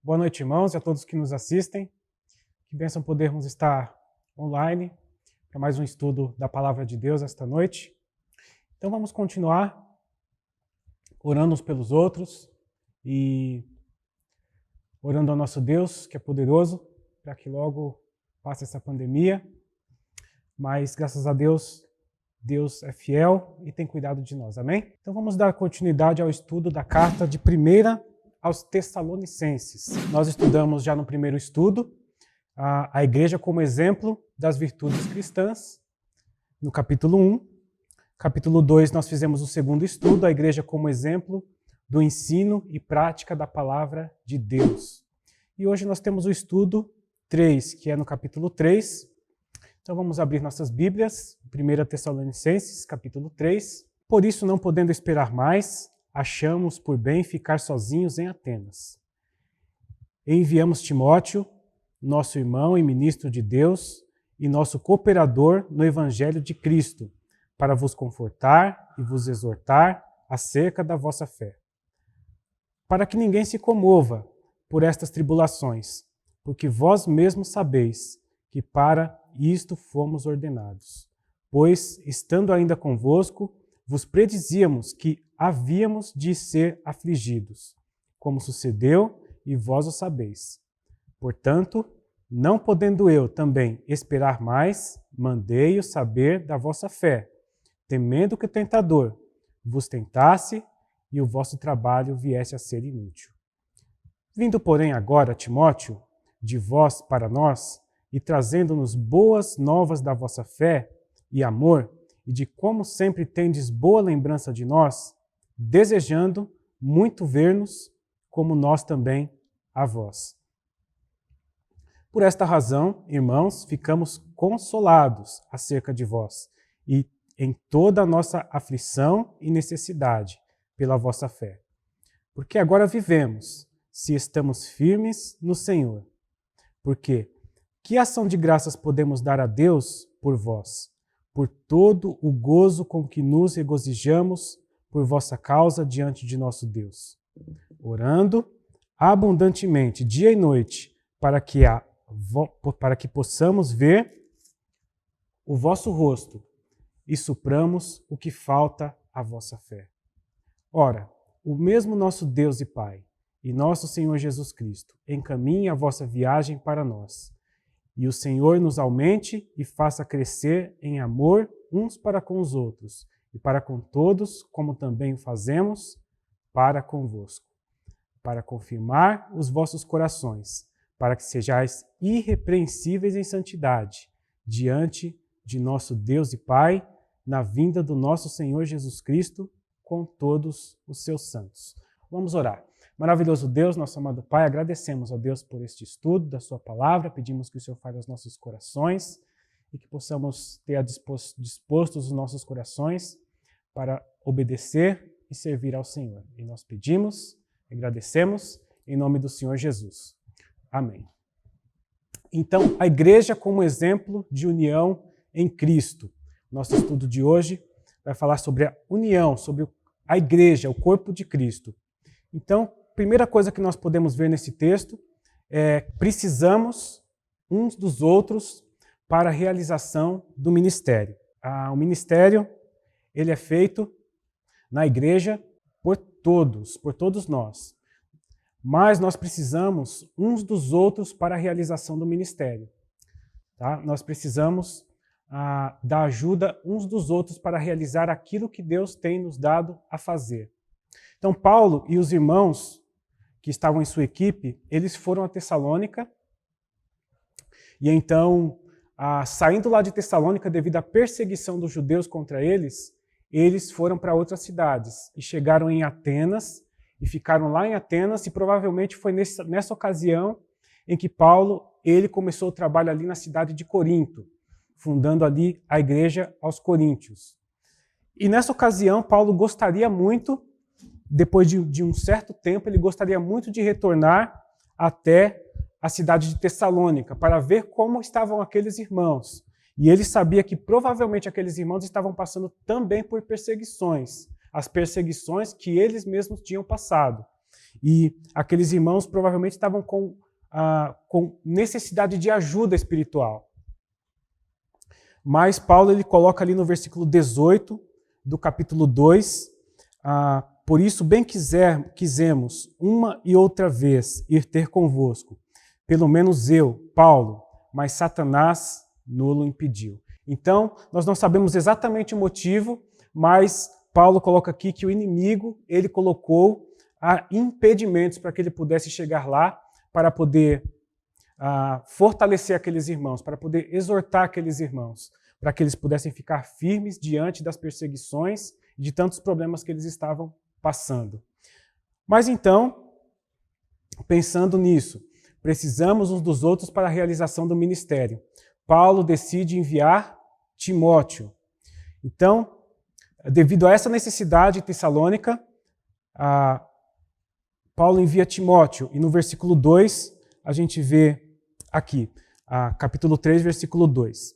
Boa noite, irmãos, e a todos que nos assistem. Que bênção podermos estar online para mais um estudo da Palavra de Deus esta noite. Então vamos continuar orando uns pelos outros e orando ao nosso Deus, que é poderoso, para que logo passe essa pandemia. Mas, graças a Deus, Deus é fiel e tem cuidado de nós, amém? Então vamos dar continuidade ao estudo da carta de 1 aos Tessalonicenses. Nós estudamos já no primeiro estudo a igreja como exemplo das virtudes cristãs, no capítulo 1. Capítulo 2 nós fizemos o segundo estudo, a igreja como exemplo do ensino e prática da palavra de Deus. E hoje nós temos o estudo 3, que é no capítulo 3. Então vamos abrir nossas Bíblias, 1 Tessalonicenses, capítulo 3. Por isso, não podendo esperar mais, achamos por bem ficar sozinhos em Atenas. Enviamos Timóteo, nosso irmão e ministro de Deus, e nosso cooperador no Evangelho de Cristo, para vos confortar e vos exortar acerca da vossa fé. Para que ninguém se comova por estas tribulações, porque vós mesmos sabeis que para isto fomos ordenados. Pois, estando ainda convosco, vos predizíamos que havíamos de ser afligidos, como sucedeu, e vós o sabeis. Portanto, não podendo eu também esperar mais, mandei-o saber da vossa fé, temendo que o tentador vos tentasse e o vosso trabalho viesse a ser inútil. Vindo, porém, agora, Timóteo, de vós para nós, e trazendo-nos boas novas da vossa fé e amor, e de como sempre tendes boa lembrança de nós, desejando muito ver-nos, como nós também a vós. Por esta razão, irmãos, ficamos consolados acerca de vós, e em toda a nossa aflição e necessidade, pela vossa fé. Porque agora vivemos, se estamos firmes no Senhor. Porque que ação de graças podemos dar a Deus por vós, por todo o gozo com que nos regozijamos por vossa causa diante de nosso Deus, orando abundantemente dia e noite, para que possamos ver o vosso rosto e supramos o que falta à vossa fé. Ora, o mesmo nosso Deus e Pai, e nosso Senhor Jesus Cristo, encaminhe a vossa viagem para nós, e o Senhor nos aumente e faça crescer em amor uns para com os outros, e para com todos, como também o fazemos para convosco, para confirmar os vossos corações, para que sejais irrepreensíveis em santidade, diante de nosso Deus e Pai, na vinda do nosso Senhor Jesus Cristo, com todos os seus santos. Vamos orar. Maravilhoso Deus, nosso amado Pai, agradecemos a Deus por este estudo da sua palavra, pedimos que o Senhor fale aos nossos corações e que possamos ter dispostos os nossos corações para obedecer e servir ao Senhor. E nós pedimos, agradecemos, em nome do Senhor Jesus. Amém. Então, a igreja como exemplo de união em Cristo. Nosso estudo de hoje vai falar sobre a união, sobre a igreja, o corpo de Cristo. Então, primeira coisa que nós podemos ver nesse texto é precisamos uns dos outros para a realização do ministério. O ministério ele é feito na igreja por todos nós. Mas nós precisamos uns dos outros para a realização do ministério. Tá? Nós precisamos da ajuda uns dos outros para realizar aquilo que Deus tem nos dado a fazer. Então, Paulo e os irmãos que estavam em sua equipe, eles foram a Tessalônica, e então, saindo lá de Tessalônica, devido à perseguição dos judeus contra eles foram para outras cidades, e chegaram em Atenas, e ficaram lá em Atenas, e provavelmente foi nessa ocasião em que Paulo ele começou o trabalho ali na cidade de Corinto, fundando ali a igreja aos Coríntios. E nessa ocasião, Paulo gostaria muito, depois de um certo tempo, ele gostaria muito de retornar até a cidade de Tessalônica, para ver como estavam aqueles irmãos. E ele sabia que provavelmente aqueles irmãos estavam passando também por perseguições, as perseguições que eles mesmos tinham passado. E aqueles irmãos provavelmente estavam com necessidade de ajuda espiritual. Mas Paulo ele coloca ali no versículo 18 do capítulo 2, por isso bem quisemos uma e outra vez ir ter convosco, pelo menos eu, Paulo, mas Satanás nulo impediu. Então, nós não sabemos exatamente o motivo, mas Paulo coloca aqui que o inimigo, ele colocou impedimentos para que ele pudesse chegar lá, para poder fortalecer aqueles irmãos, para poder exortar aqueles irmãos, para que eles pudessem ficar firmes diante das perseguições e de tantos problemas que eles estavam passando. Mas então, pensando nisso, precisamos uns dos outros para a realização do ministério. Paulo decide enviar Timóteo. Então, devido a essa necessidade em Tessalônica, Paulo envia Timóteo. E no versículo 2, a gente vê aqui, capítulo 3, versículo 2.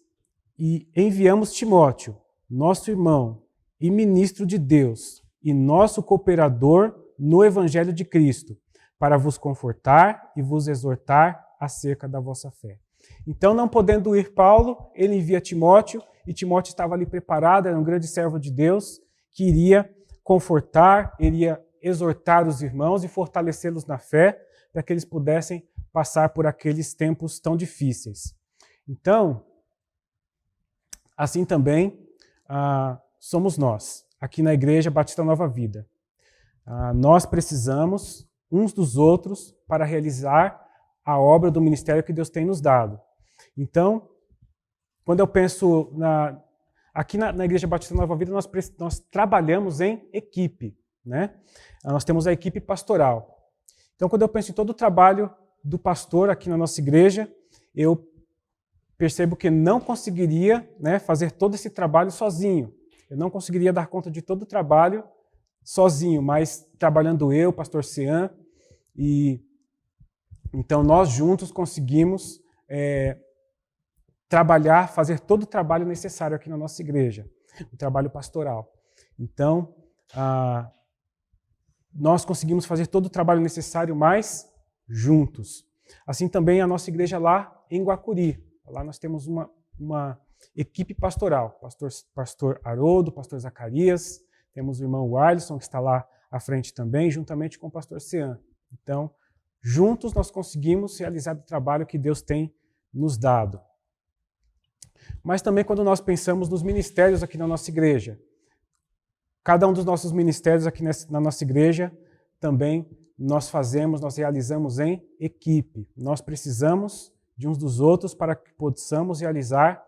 E enviamos Timóteo, nosso irmão e ministro de Deus, e nosso cooperador no Evangelho de Cristo, para vos confortar e vos exortar acerca da vossa fé. Então, não podendo ir Paulo, ele envia Timóteo, e Timóteo estava ali preparado, era um grande servo de Deus, que iria confortar, iria exortar os irmãos e fortalecê-los na fé, para que eles pudessem passar por aqueles tempos tão difíceis. Então, assim também somos nós, aqui na Igreja Batista Nova Vida. Nós precisamos uns dos outros para realizar a obra do ministério que Deus tem nos dado. Então, quando eu penso aqui na Igreja Batista Nova Vida, nós trabalhamos em equipe, né? Nós temos a equipe pastoral. Então, quando eu penso em todo o trabalho do pastor aqui na nossa igreja, eu percebo que não conseguiria, né, fazer todo esse trabalho sozinho. Eu não conseguiria dar conta de todo o trabalho sozinho, mas trabalhando eu, pastor Sean, e então nós juntos conseguimos trabalhar, fazer todo o trabalho necessário aqui na nossa igreja, o trabalho pastoral. Então, nós conseguimos fazer todo o trabalho necessário, mas juntos. Assim também a nossa igreja lá em Guacuri. Lá nós temos uma equipe pastoral, pastor Haroldo, pastor Zacarias, temos o irmão Wilson, que está lá à frente também, juntamente com o pastor Sean. Então, juntos nós conseguimos realizar o trabalho que Deus tem nos dado. Mas também quando nós pensamos nos ministérios aqui na nossa igreja, cada um dos nossos ministérios aqui na nossa igreja também nós realizamos em equipe. Nós precisamos de uns dos outros para que possamos realizar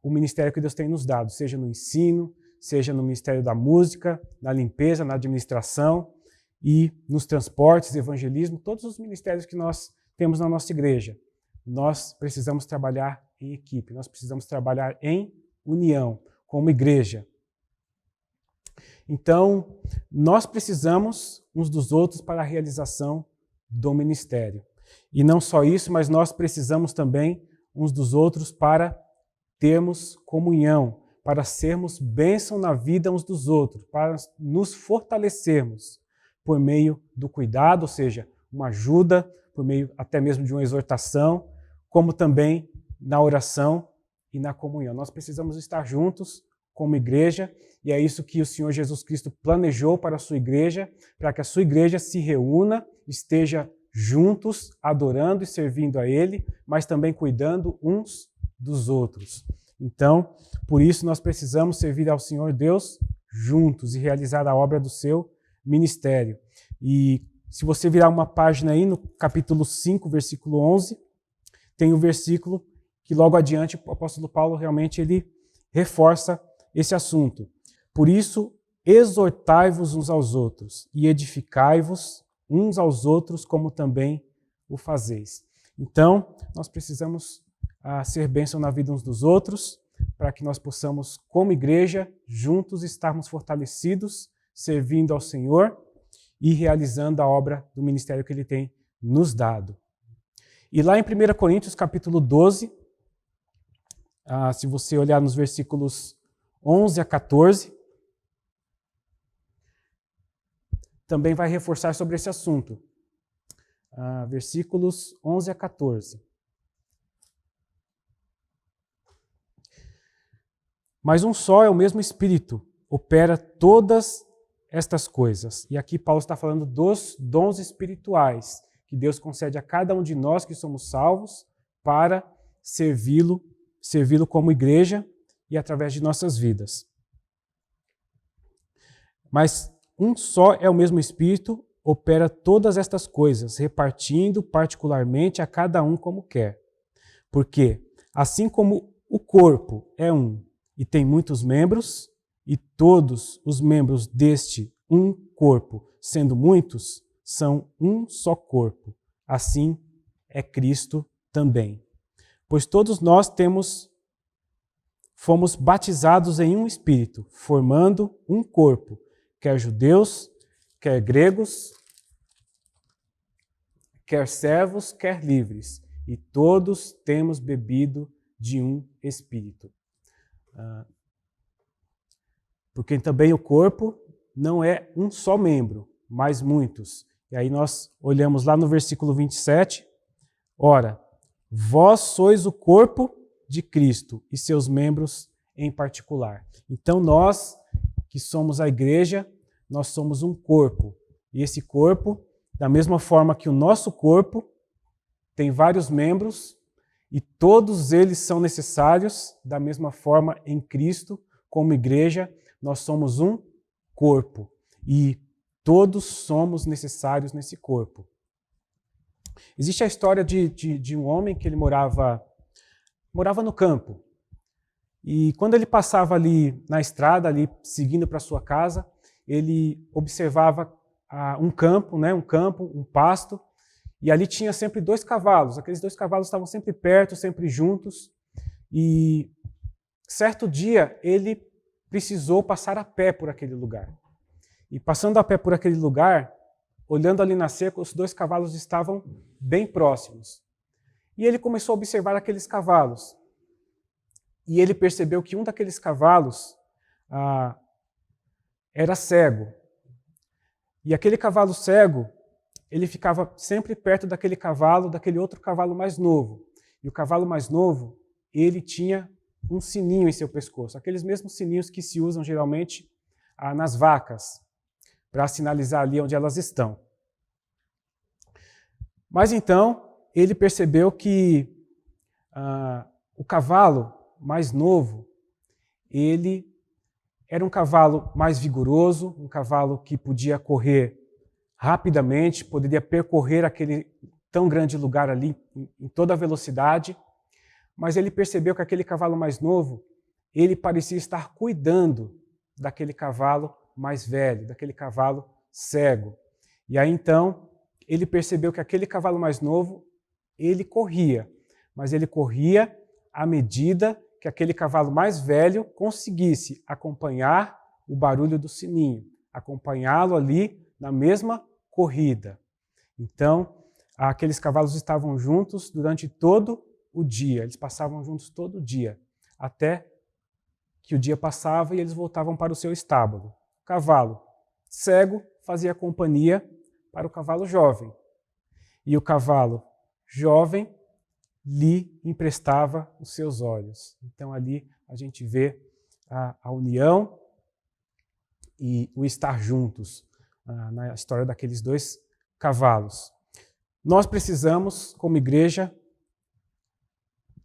o ministério que Deus tem nos dado, seja no ensino, seja no ministério da música, na limpeza, na administração e nos transportes, evangelismo, todos os ministérios que nós temos na nossa igreja. Nós precisamos trabalhar em equipe, nós precisamos trabalhar em união, como igreja. Então, nós precisamos uns dos outros para a realização do ministério. E não só isso, mas nós precisamos também uns dos outros para termos comunhão, para sermos bênção na vida uns dos outros, para nos fortalecermos por meio do cuidado, ou seja, uma ajuda, por meio até mesmo de uma exortação, como também na oração e na comunhão. Nós precisamos estar juntos como igreja, e é isso que o Senhor Jesus Cristo planejou para a sua igreja, para que a sua igreja se reúna, esteja juntos, adorando e servindo a Ele, mas também cuidando uns dos outros. Então, por isso nós precisamos servir ao Senhor Deus juntos e realizar a obra do seu ministério. E se você virar uma página aí no capítulo 5, versículo 11, tem o versículo que logo adiante o apóstolo Paulo realmente ele reforça esse assunto. Por isso, exortai-vos uns aos outros e edificai-vos uns aos outros como também o fazeis. Então, nós precisamos ser bênção na vida uns dos outros, para que nós possamos, como igreja, juntos estarmos fortalecidos, servindo ao Senhor e realizando a obra do ministério que Ele tem nos dado. E lá em 1 Coríntios, capítulo 12, se você olhar nos versículos 11 a 14, também vai reforçar sobre esse assunto. Versículos 11 a 14. Mas um só é o mesmo Espírito, opera todas estas coisas. E aqui Paulo está falando dos dons espirituais que Deus concede a cada um de nós que somos salvos para servi-lo como igreja e através de nossas vidas. Mas um só é o mesmo Espírito, opera todas estas coisas, repartindo particularmente a cada um como quer. Porque, assim como o corpo é um e tem muitos membros, e todos os membros deste um corpo, sendo muitos, são um só corpo. Assim é Cristo também. Pois todos nós fomos batizados em um Espírito, formando um corpo, quer judeus, quer gregos, quer servos, quer livres, e todos temos bebido de um Espírito. Porque também o corpo não é um só membro, mas muitos. E aí nós olhamos lá no versículo 27, ora, vós sois o corpo de Cristo e seus membros em particular. Então nós, que somos a igreja, nós somos um corpo. E esse corpo, da mesma forma que o nosso corpo, tem vários membros e todos eles são necessários, da mesma forma em Cristo, como igreja, nós somos um corpo e todos somos necessários nesse corpo. Existe a história de um homem que ele morava no campo. E quando ele passava ali na estrada, ali seguindo para sua casa, ele observava um campo, um pasto, e ali tinha sempre 2 cavalos. Aqueles 2 cavalos estavam sempre perto, sempre juntos. E certo dia ele precisou passar a pé por aquele lugar. E passando a pé por aquele lugar, olhando ali na cerca, os 2 cavalos estavam bem próximos. E ele começou a observar aqueles cavalos. E ele percebeu que um daqueles cavalos era cego. E aquele cavalo cego, ele ficava sempre perto daquele outro cavalo mais novo. E o cavalo mais novo, ele tinha um sininho em seu pescoço, aqueles mesmos sininhos que se usam geralmente nas vacas, para sinalizar ali onde elas estão. Mas então, ele percebeu que o cavalo mais novo, ele era um cavalo mais vigoroso, um cavalo que podia correr rapidamente, poderia percorrer aquele tão grande lugar ali em toda a velocidade, mas ele percebeu que aquele cavalo mais novo, ele parecia estar cuidando daquele cavalo mais velho, daquele cavalo cego. E aí então, ele percebeu que aquele cavalo mais novo, ele corria, mas ele corria à medida que aquele cavalo mais velho conseguisse acompanhar o barulho do sininho, acompanhá-lo ali na mesma corrida. Então, aqueles cavalos estavam juntos durante todo o dia, eles passavam juntos todo o dia, até que o dia passava e eles voltavam para o seu estábulo. O cavalo cego fazia companhia para o cavalo jovem, e o cavalo jovem lhe emprestava os seus olhos. Então ali a gente vê a união e o estar juntos na história daqueles 2 cavalos. Nós precisamos, como igreja,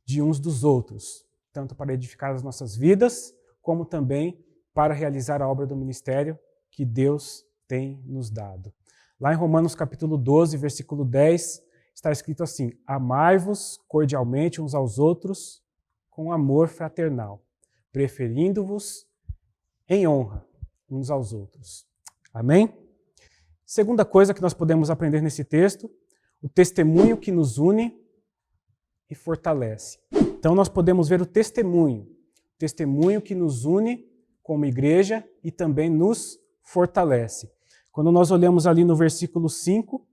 de uns dos outros, tanto para edificar as nossas vidas, como também para realizar a obra do ministério que Deus tem nos dado. Lá em Romanos capítulo 12, versículo 10, está escrito assim: amai-vos cordialmente uns aos outros com amor fraternal, preferindo-vos em honra uns aos outros. Amém? Segunda coisa que nós podemos aprender nesse texto, o testemunho que nos une e fortalece. Então nós podemos ver o testemunho que nos une como igreja e também nos fortalece. Quando nós olhamos ali no versículo 5,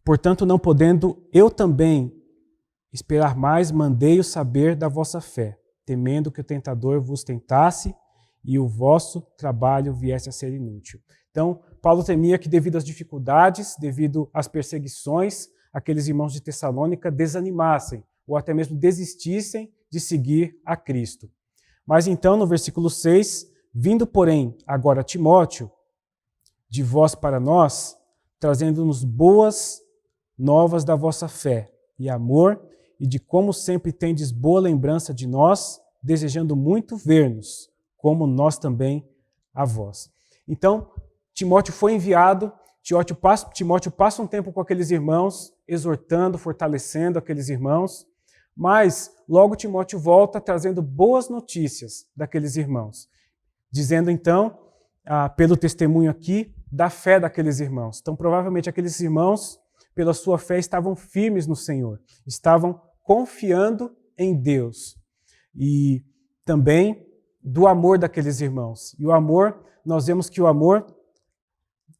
portanto, não podendo eu também esperar mais, mandei-o saber da vossa fé, temendo que o tentador vos tentasse e o vosso trabalho viesse a ser inútil. Então, Paulo temia que devido às dificuldades, devido às perseguições, aqueles irmãos de Tessalônica desanimassem ou até mesmo desistissem de seguir a Cristo. Mas então, no versículo 6, vindo, porém, agora Timóteo, de vós para nós, trazendo-nos boas novas da vossa fé e amor, e de como sempre tendes boa lembrança de nós, desejando muito ver-nos, como nós também a vós. Então, Timóteo foi enviado, Timóteo passa um tempo com aqueles irmãos, exortando, fortalecendo aqueles irmãos, mas logo Timóteo volta trazendo boas notícias daqueles irmãos, dizendo então, pelo testemunho aqui, da fé daqueles irmãos. Então, provavelmente aqueles irmãos, pela sua fé, estavam firmes no Senhor, estavam confiando em Deus. E também do amor daqueles irmãos. E o amor, nós vemos que o amor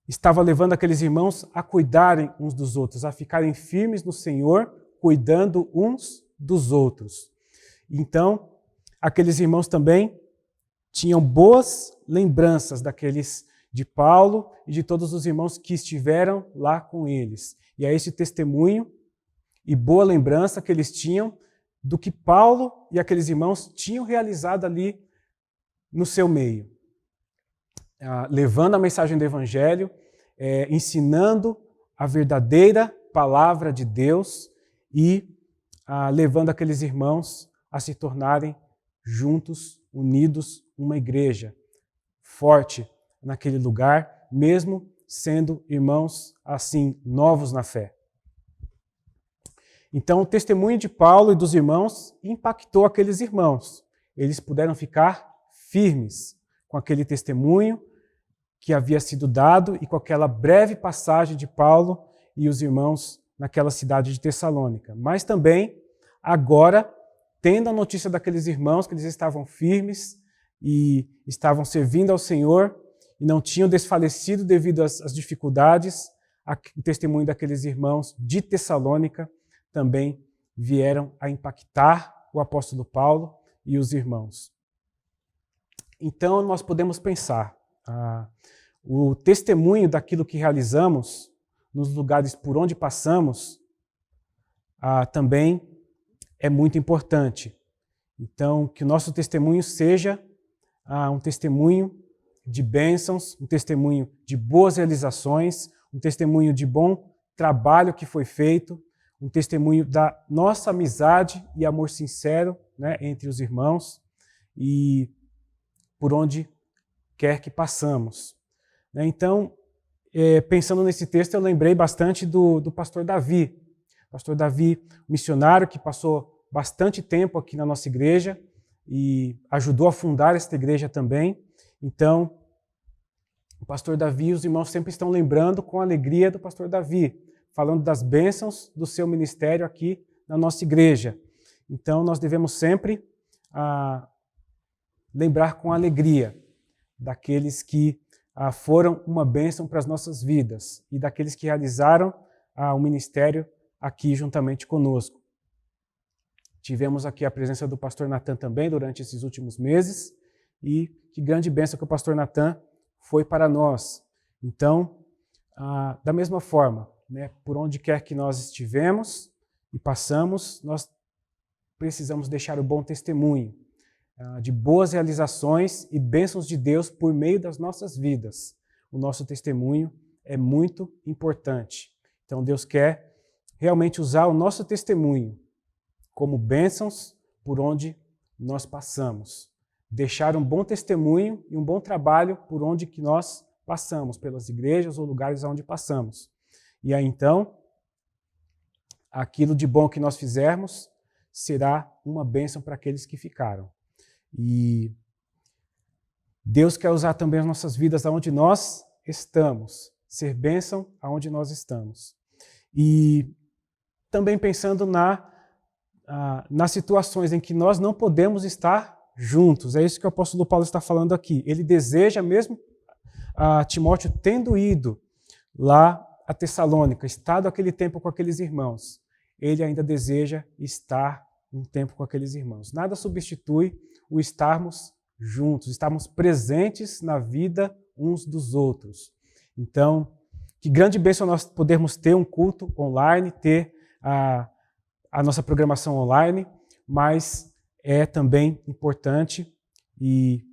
estava levando aqueles irmãos a cuidarem uns dos outros, a ficarem firmes no Senhor, cuidando uns dos outros. Então, aqueles irmãos também tinham boas lembranças daqueles de Paulo e de todos os irmãos que estiveram lá com eles. E é esse testemunho e boa lembrança que eles tinham do que Paulo e aqueles irmãos tinham realizado ali no seu meio. Levando a mensagem do Evangelho, ensinando a verdadeira palavra de Deus e levando aqueles irmãos a se tornarem juntos, unidos, uma igreja forte naquele lugar, mesmo sendo irmãos assim, novos na fé. Então, o testemunho de Paulo e dos irmãos impactou aqueles irmãos. Eles puderam ficar firmes com aquele testemunho que havia sido dado e com aquela breve passagem de Paulo e os irmãos naquela cidade de Tessalônica. Mas também, agora, tendo a notícia daqueles irmãos que eles estavam firmes e estavam servindo ao Senhor e não tinham desfalecido devido às dificuldades, o testemunho daqueles irmãos de Tessalônica também vieram a impactar o apóstolo Paulo e os irmãos. Então, nós podemos pensar, o testemunho daquilo que realizamos nos lugares por onde passamos também é muito importante. Então, que o nosso testemunho seja um testemunho de bênçãos, um testemunho de boas realizações, um testemunho de bom trabalho que foi feito, um testemunho da nossa amizade e amor sincero, né, entre os irmãos e por onde quer que passamos. Então, pensando nesse texto, eu lembrei bastante do pastor Davi. Pastor Davi, missionário que passou bastante tempo aqui na nossa igreja e ajudou a fundar esta igreja também. Então, o pastor Davi, os irmãos sempre estão lembrando com alegria do pastor Davi, falando das bênçãos do seu ministério aqui na nossa igreja. Então, nós devemos sempre lembrar com alegria daqueles que foram uma bênção para as nossas vidas e daqueles que realizaram o ministério aqui juntamente conosco. Tivemos aqui a presença do pastor Natan também durante esses últimos meses e que grande bênção que o pastor Natan foi para nós. Então, da mesma forma, né, por onde quer que nós estivemos e passamos, nós precisamos deixar o bom testemunho de boas realizações e bênçãos de Deus por meio das nossas vidas. O nosso testemunho é muito importante. Então, Deus quer realmente usar o nosso testemunho como bênçãos por onde nós passamos. Deixar um bom testemunho e um bom trabalho por onde que nós passamos, pelas igrejas ou lugares onde passamos. E aí, então, aquilo de bom que nós fizermos será uma bênção para aqueles que ficaram. E Deus quer usar também as nossas vidas aonde nós estamos, ser bênção aonde nós estamos. E também pensando nas situações em que nós não podemos estar juntos. É isso que o apóstolo Paulo está falando aqui. Ele deseja, mesmo Timóteo tendo ido lá a Tessalônica, estado aquele tempo com aqueles irmãos, ele ainda deseja estar um tempo com aqueles irmãos. Nada substitui o estarmos juntos, estarmos presentes na vida uns dos outros. Então, que grande bênção nós podermos ter um culto online, ter a nossa programação online, mas é também importante e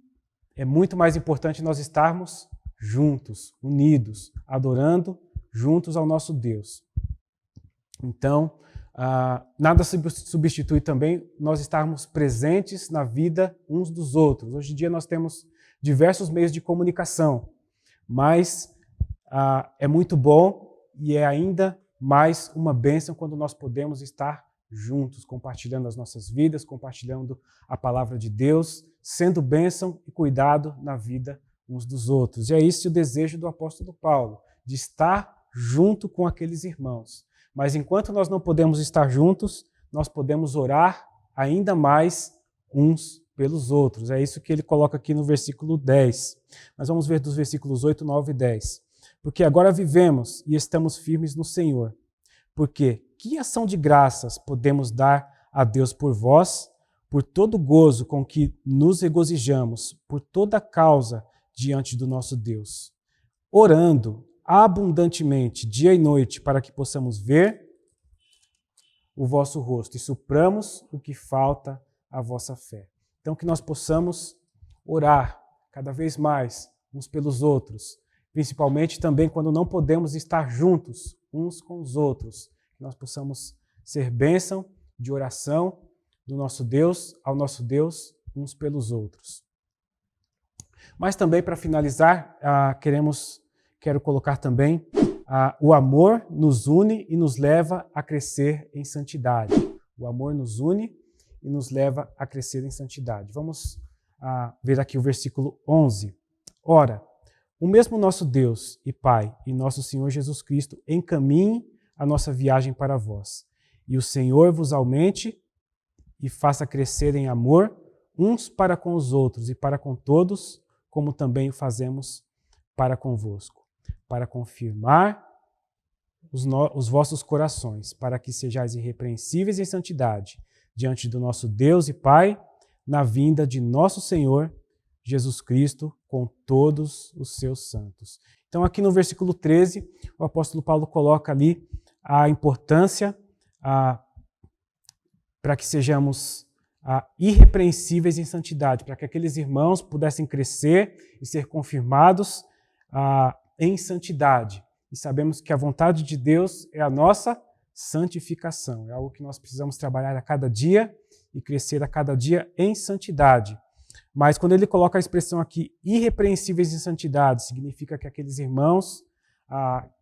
é muito mais importante nós estarmos juntos, unidos, adorando juntos ao nosso Deus. Então, nada substitui também nós estarmos presentes na vida uns dos outros. Hoje em dia nós temos diversos meios de comunicação, mas é muito bom e é ainda mais uma bênção quando nós podemos estar juntos, compartilhando as nossas vidas, compartilhando a palavra de Deus, sendo bênção e cuidado na vida uns dos outros. E é esse o desejo do apóstolo Paulo, de estar junto com aqueles irmãos. Mas enquanto nós não podemos estar juntos, nós podemos orar ainda mais uns pelos outros. É isso que ele coloca aqui no versículo 10. Mas vamos ver dos versículos 8, 9 e 10. Porque agora vivemos e estamos firmes no Senhor. Porque que ação de graças podemos dar a Deus por vós, por todo gozo com que nos regozijamos, por toda causa diante do nosso Deus, orando abundantemente, dia e noite, para que possamos ver o vosso rosto e supramos o que falta à vossa fé. Então, que nós possamos orar cada vez mais uns pelos outros, principalmente também quando não podemos estar juntos uns com os outros, que nós possamos ser bênção de oração do nosso Deus ao nosso Deus uns pelos outros. Mas também, para finalizar, quero colocar também o amor nos une e nos leva a crescer em santidade. O amor nos une e nos leva a crescer em santidade. Vamos ver aqui o versículo 11. Ora, o mesmo nosso Deus e Pai e nosso Senhor Jesus Cristo encaminhe a nossa viagem para vós. E o Senhor vos aumente e faça crescer em amor uns para com os outros e para com todos, como também o fazemos para convosco, para confirmar os vossos corações, para que sejais irrepreensíveis em santidade, diante do nosso Deus e Pai, na vinda de nosso Senhor Jesus Cristo, com todos os seus santos. Então, aqui no versículo 13, o apóstolo Paulo coloca ali a importância para que sejamos irrepreensíveis em santidade, para que aqueles irmãos pudessem crescer e ser confirmados em santidade. E sabemos que a vontade de Deus é a nossa santificação. É algo que nós precisamos trabalhar a cada dia e crescer a cada dia em santidade. Mas quando ele coloca a expressão aqui, irrepreensíveis em santidade, significa que aqueles irmãos,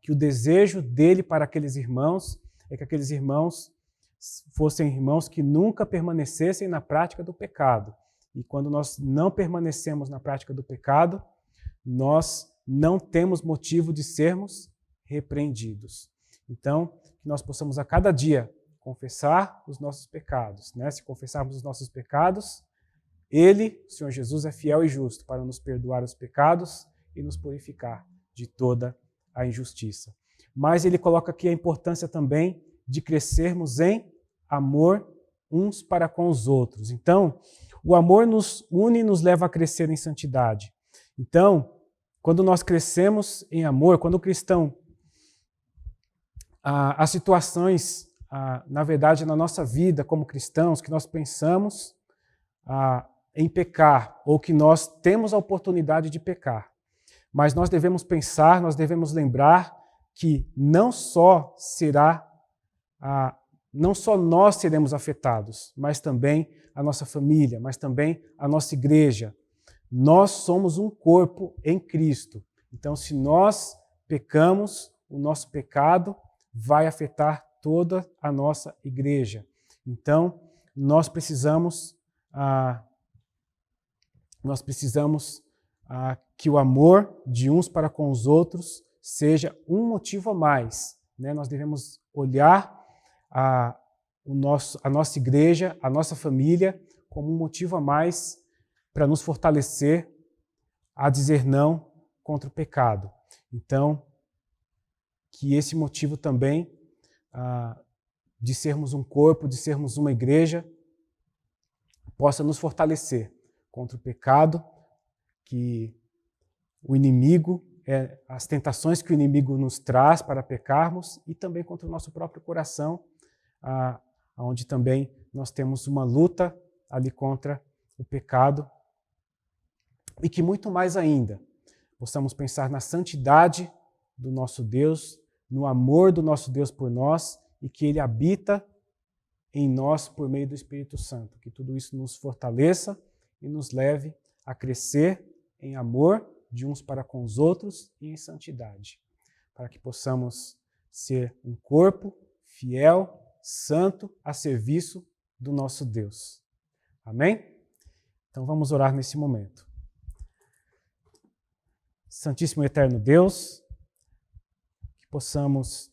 que o desejo dele para aqueles irmãos é que aqueles irmãos fossem irmãos que nunca permanecessem na prática do pecado. E quando nós não permanecemos na prática do pecado, nós não temos motivo de sermos repreendidos. Então, que nós possamos a cada dia confessar os nossos pecados. Se confessarmos os nossos pecados, Ele, o Senhor Jesus, é fiel e justo para nos perdoar os pecados e nos purificar de toda a injustiça. Mas ele coloca aqui a importância também de crescermos em amor uns para com os outros. Então, o amor nos une e nos leva a crescer em santidade. Então, quando nós crescemos em amor, quando o cristão, as situações, na verdade, na nossa vida como cristãos, que nós pensamos em pecar, ou que nós temos a oportunidade de pecar. Mas nós devemos pensar, nós devemos lembrar que não só nós seremos afetados, mas também a nossa família, mas também a nossa igreja. Nós somos um corpo em Cristo. Então, se nós pecamos, o nosso pecado vai afetar toda a nossa igreja. Então, nós precisamos que o amor de uns para com os outros seja um motivo a mais. Nós devemos olhar a nossa igreja, a nossa família, como um motivo a mais para nos fortalecer a dizer não contra o pecado. Então, que esse motivo também de sermos um corpo, de sermos uma igreja, possa nos fortalecer contra o pecado, que o inimigo, as tentações que o inimigo nos traz para pecarmos, e também contra o nosso próprio coração, onde também nós temos uma luta ali contra o pecado, e que muito mais ainda possamos pensar na santidade do nosso Deus, no amor do nosso Deus por nós, e que Ele habita em nós por meio do Espírito Santo. Que tudo isso nos fortaleça e nos leve a crescer em amor de uns para com os outros e em santidade, para que possamos ser um corpo fiel, santo, a serviço do nosso Deus. Amém? Então vamos orar nesse momento. Santíssimo e eterno Deus, que possamos,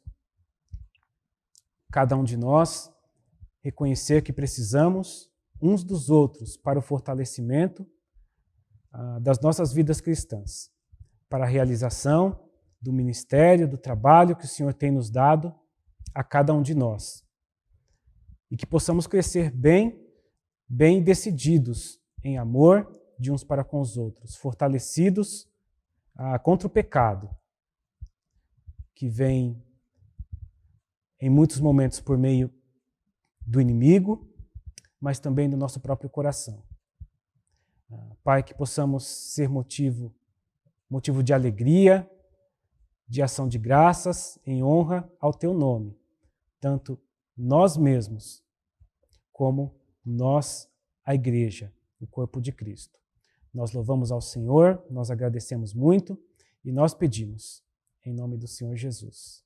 cada um de nós, reconhecer que precisamos uns dos outros para o fortalecimento das nossas vidas cristãs, para a realização do ministério, do trabalho que o Senhor tem nos dado a cada um de nós. E que possamos crescer bem decididos em amor de uns para com os outros, fortalecidos contra o pecado, que vem em muitos momentos por meio do inimigo, mas também do nosso próprio coração. Pai, que possamos ser motivo de alegria, de ação de graças, em honra ao Teu nome, tanto nós mesmos, como nós, a Igreja, o corpo de Cristo. Nós louvamos ao Senhor, nós agradecemos muito e nós pedimos, em nome do Senhor Jesus.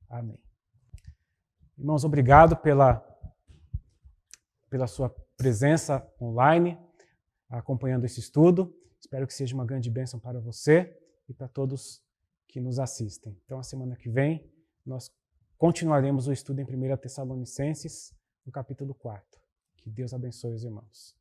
Amém. Irmãos, obrigado pela sua presença online, acompanhando esse estudo. Espero que seja uma grande bênção para você e para todos que nos assistem. Então, a semana que vem, nós continuaremos o estudo em 1 Tessalonicenses, no capítulo 4. Que Deus abençoe os irmãos.